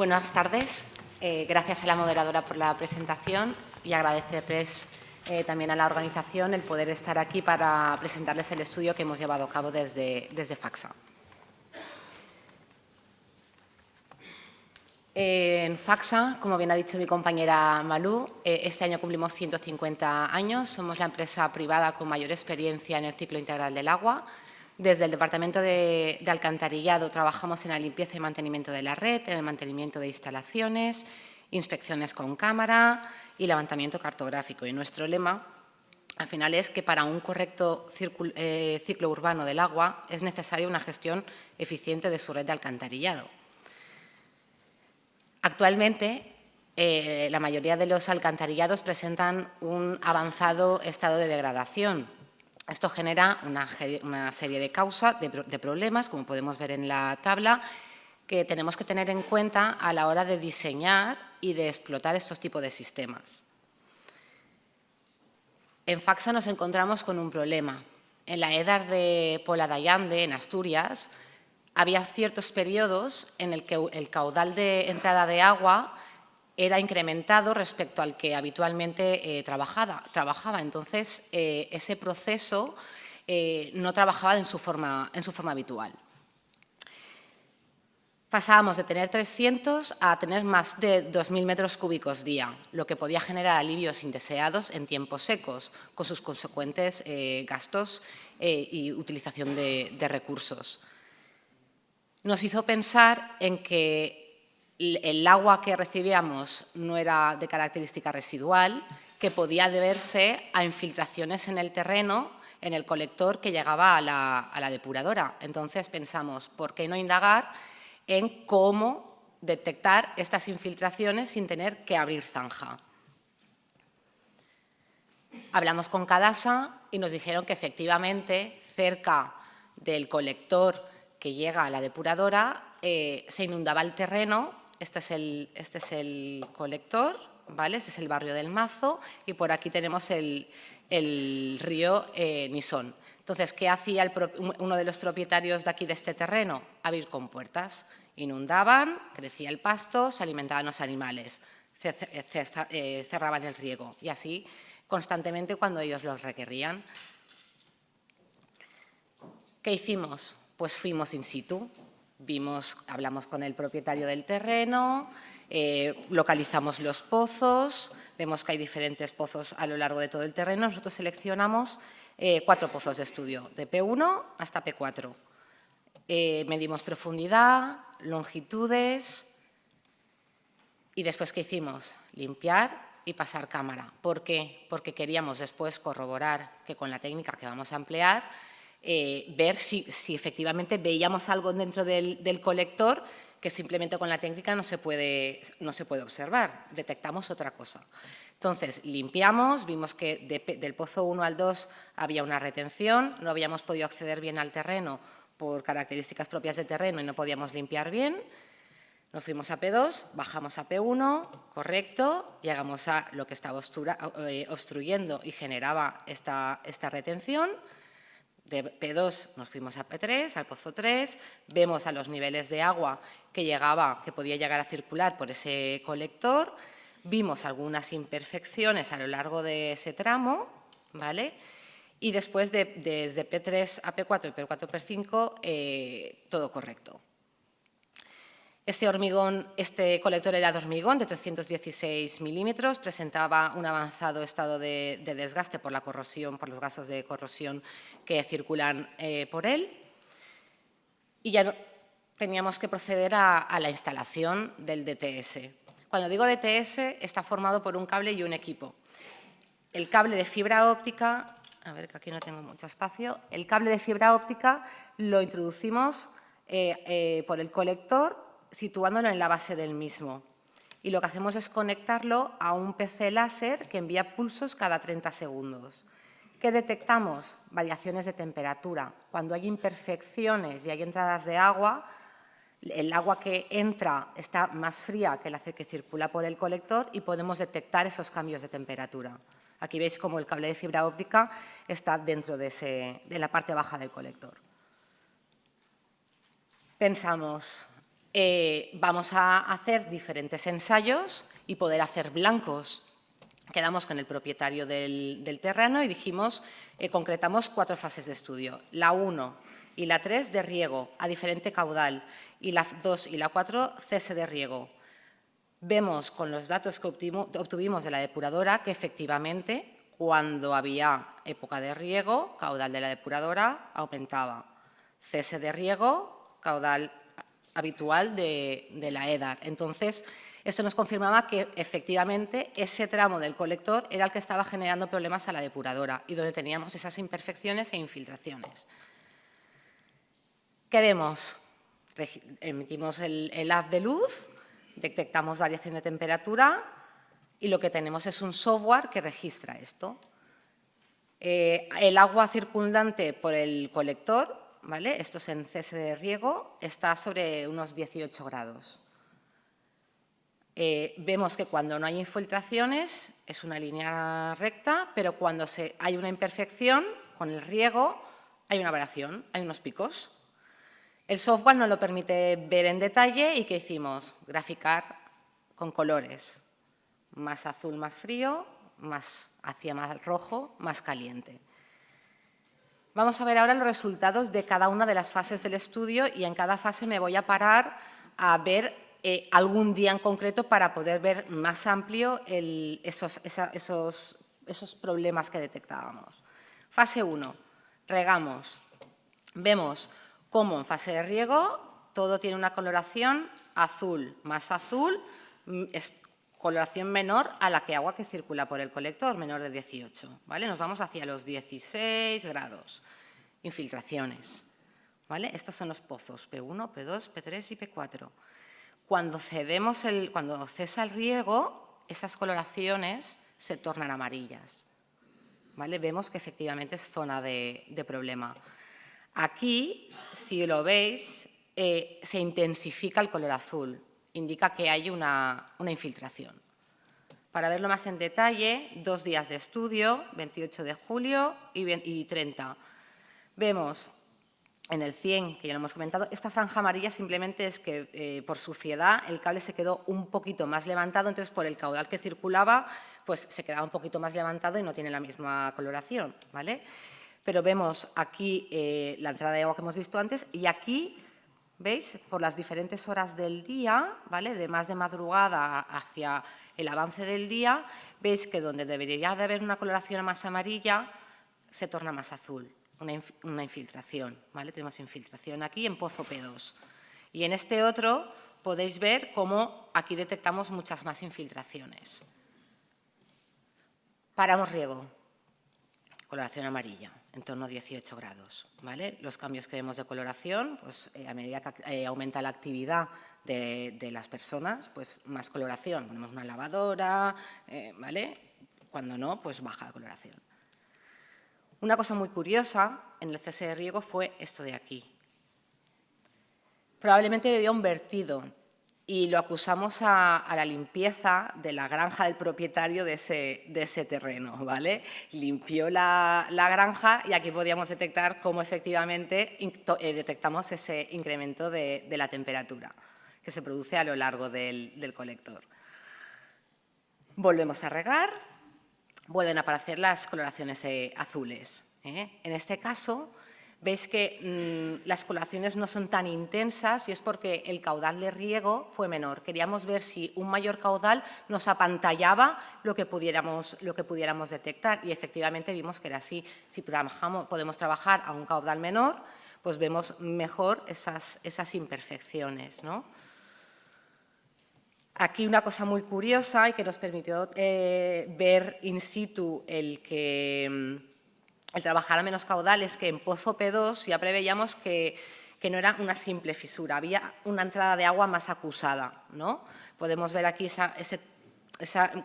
Buenas tardes. Gracias a la moderadora por la presentación y agradecerles también a la organización el poder estar aquí para presentarles el estudio que hemos llevado a cabo desde FACSA. En FACSA, como bien ha dicho mi compañera Malú, este año cumplimos 150 años. Somos la empresa privada con mayor experiencia en el ciclo integral del agua. Desde el Departamento de Alcantarillado trabajamos en la limpieza y mantenimiento de la red, en el mantenimiento de instalaciones, inspecciones con cámara y levantamiento cartográfico. Y nuestro lema, al final, es que para un correcto ciclo urbano del agua es necesaria una gestión eficiente de su red de alcantarillado. Actualmente, la mayoría de los alcantarillados presentan un avanzado estado de degradación. Esto genera una serie de causas, de problemas, como podemos ver en la tabla, que tenemos que tener en cuenta a la hora de diseñar y de explotar estos tipos de sistemas. En FACSA nos encontramos con un problema. En la EDAR de Pola de Allande, en Asturias, había ciertos periodos en el que el caudal de entrada de agua era incrementado respecto al que habitualmente trabajaba. Entonces, ese proceso no trabajaba en su forma habitual. Pasábamos de tener 300 a tener más de 2.000 metros cúbicos día, lo que podía generar alivios indeseados en tiempos secos, con sus consecuentes gastos y utilización de recursos. Nos hizo pensar en que el agua que recibíamos no era de característica residual, que podía deberse a infiltraciones en el terreno, en el colector que llegaba a la depuradora. Entonces pensamos, ¿por qué no indagar en cómo detectar estas infiltraciones sin tener que abrir zanja? Hablamos con Cadasa y nos dijeron que efectivamente cerca del colector que llega a la depuradora se inundaba el terreno. Este es el colector, ¿vale? Este es el barrio del Mazo y por aquí tenemos el río Nisón. Entonces, ¿qué hacía uno de los propietarios de aquí de este terreno? Abrir compuertas. Inundaban, crecía el pasto, se alimentaban los animales, cerraban el riego y así constantemente cuando ellos los requerían. ¿Qué hicimos? Pues fuimos in situ, hablamos con el propietario del terreno, localizamos los pozos, vemos que hay diferentes pozos a lo largo de todo el terreno. Nosotros seleccionamos 4 pozos de estudio, de P1 hasta P4. Medimos profundidad, longitudes y después, ¿qué hicimos? Limpiar y pasar cámara. ¿Por qué? Porque queríamos después corroborar que con la técnica que vamos a emplear, ver si efectivamente veíamos algo dentro del colector que simplemente con la técnica no se puede observar, detectamos otra cosa. Entonces, limpiamos, vimos que del pozo 1 al 2 había una retención, no habíamos podido acceder bien al terreno por características propias del terreno y no podíamos limpiar bien. Nos fuimos a P2, bajamos a P1, correcto, llegamos a lo que estaba obstruyendo y generaba esta retención. De P2 nos fuimos a P3, al pozo 3, vemos a los niveles de agua que podía llegar a circular por ese colector, vimos algunas imperfecciones a lo largo de ese tramo, ¿vale? Y después, desde P3 a P4 y P4 a P5, todo correcto. Este colector era de hormigón de 316 milímetros, presentaba un avanzado estado de desgaste por la corrosión, por los gases de corrosión que circulan por él. Y ya teníamos que proceder a la instalación del DTS. Cuando digo DTS, está formado por un cable y un equipo. El cable de fibra óptica, a ver que aquí no tengo mucho espacio, el cable de fibra óptica lo introducimos por el colector, situándolo en la base del mismo. Y lo que hacemos es conectarlo a un PC láser que envía pulsos cada 30 segundos. ¿Qué detectamos? Variaciones de temperatura. Cuando hay imperfecciones y hay entradas de agua, el agua que entra está más fría que la que circula por el colector y podemos detectar esos cambios de temperatura. Aquí veis cómo el cable de fibra óptica está dentro de la parte baja del colector. Pensamos, vamos a hacer diferentes ensayos y poder hacer blancos. Quedamos con el propietario del terreno y dijimos, concretamos 4 fases de estudio. La 1 y la 3 de riego a diferente caudal y la 2 y la 4 cese de riego. Vemos con los datos que obtuvimos de la depuradora que efectivamente cuando había época de riego, caudal de la depuradora aumentaba. Cese de riego, caudal habitual de la EDAR. Entonces, esto nos confirmaba que efectivamente ese tramo del colector era el que estaba generando problemas a la depuradora y donde teníamos esas imperfecciones e infiltraciones. ¿Qué vemos? Emitimos el haz de luz, detectamos variación de temperatura y lo que tenemos es un software que registra esto. El agua circundante por el colector, ¿vale? Esto es en cese de riego, está sobre unos 18 grados. Vemos que cuando no hay infiltraciones es una línea recta, pero cuando hay una imperfección con el riego hay una variación, hay unos picos. El software nos lo permite ver en detalle y ¿qué hicimos? Graficar con colores. Más azul, más frío, más hacia más rojo, más caliente. Vamos a ver ahora los resultados de cada una de las fases del estudio y en cada fase me voy a parar a ver algún día en concreto para poder ver más amplio esos problemas que detectábamos. Fase 1, regamos. Vemos cómo en fase de riego todo tiene una coloración azul, más azul, es coloración menor a la que agua que circula por el colector, menor de 18. ¿Vale? Nos vamos hacia los 16 grados. Infiltraciones. ¿Vale? Estos son los pozos, P1, P2, P3 y P4. Cuando cesa el riego, esas coloraciones se tornan amarillas. ¿Vale? Vemos que efectivamente es zona de problema. Aquí, si lo veis, se intensifica el color azul, indica que hay una infiltración. Para verlo más en detalle, 2 días de estudio, 28 de julio y 30. Vemos en el 100, que ya lo hemos comentado, esta franja amarilla simplemente es que por suciedad el cable se quedó un poquito más levantado, entonces por el caudal que circulaba pues se quedaba un poquito más levantado y no tiene la misma coloración, ¿vale? Pero vemos aquí la entrada de agua que hemos visto antes y aquí, ¿veis? Por las diferentes horas del día, ¿vale? De más de madrugada hacia el avance del día, veis que donde debería de haber una coloración más amarilla, se torna más azul, una infiltración, ¿vale? Tenemos infiltración aquí en pozo P2. Y en este otro podéis ver cómo aquí detectamos muchas más infiltraciones. Paramos riego. Coloración amarilla, en torno a 18 grados. ¿Vale? Los cambios que vemos de coloración, pues, a medida que aumenta la actividad de las personas, pues más coloración. Ponemos una lavadora, ¿vale? Cuando no, pues baja la coloración. Una cosa muy curiosa en el cese de riego fue esto de aquí. Probablemente debió un vertido y lo acusamos a la limpieza de la granja del propietario de ese terreno, ¿vale? Limpió la granja y aquí podíamos detectar cómo efectivamente detectamos ese incremento de la temperatura que se produce a lo largo del colector. Volvemos a regar, vuelven a aparecer las coloraciones azules. En este caso, veis que las coloraciones no son tan intensas y es porque el caudal de riego fue menor. Queríamos ver si un mayor caudal nos apantallaba lo que pudiéramos detectar y efectivamente vimos que era así. Si podemos trabajar a un caudal menor, pues vemos mejor esas imperfecciones, ¿no? Aquí una cosa muy curiosa y que nos permitió ver in situ el trabajar a menos caudales, que en pozo P2 ya preveíamos que no era una simple fisura, había una entrada de agua más acusada, ¿no? Podemos ver aquí esa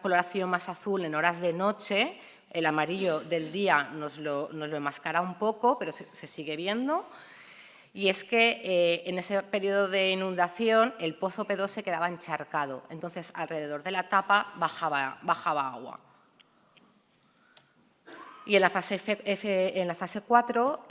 coloración más azul en horas de noche, el amarillo del día nos lo enmascara un poco, pero se sigue viendo. Y es que en ese periodo de inundación el pozo P2 se quedaba encharcado, entonces alrededor de la tapa bajaba agua. Y en la fase 4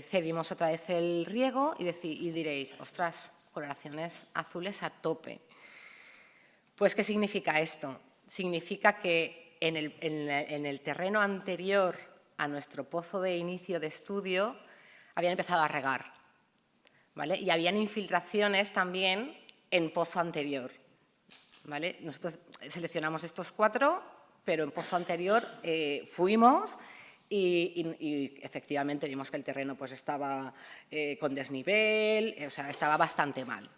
cedimos otra vez el riego y diréis, ostras, coloraciones azules a tope. Pues, ¿qué significa esto? Significa que en el terreno anterior a nuestro pozo de inicio de estudio habían empezado a regar, ¿vale? Y habían infiltraciones también en pozo anterior, ¿vale? Nosotros seleccionamos estos 4, pero en pozo anterior fuimos y efectivamente vimos que el terreno pues, estaba con desnivel, o sea, estaba bastante mal.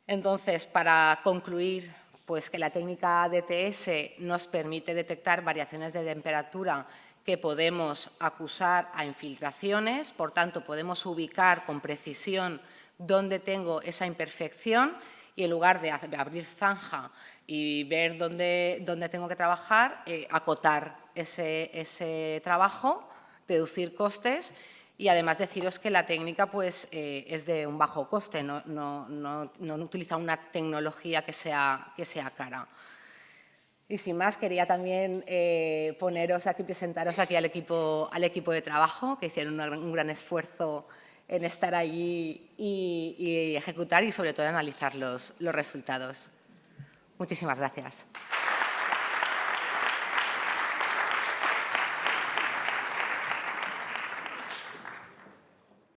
Entonces, para concluir, pues que la técnica DTS nos permite detectar variaciones de temperatura que podemos acusar a infiltraciones, por tanto, podemos ubicar con precisión dónde tengo esa imperfección y en lugar de abrir zanja y ver dónde tengo que trabajar, acotar ese trabajo, reducir costes. Y además deciros que la técnica pues, es de un bajo coste, no utiliza una tecnología que sea cara. Y sin más, quería también poneros aquí, presentaros aquí al equipo de trabajo, que hicieron un gran esfuerzo en estar allí y ejecutar y sobre todo analizar los resultados. Muchísimas gracias.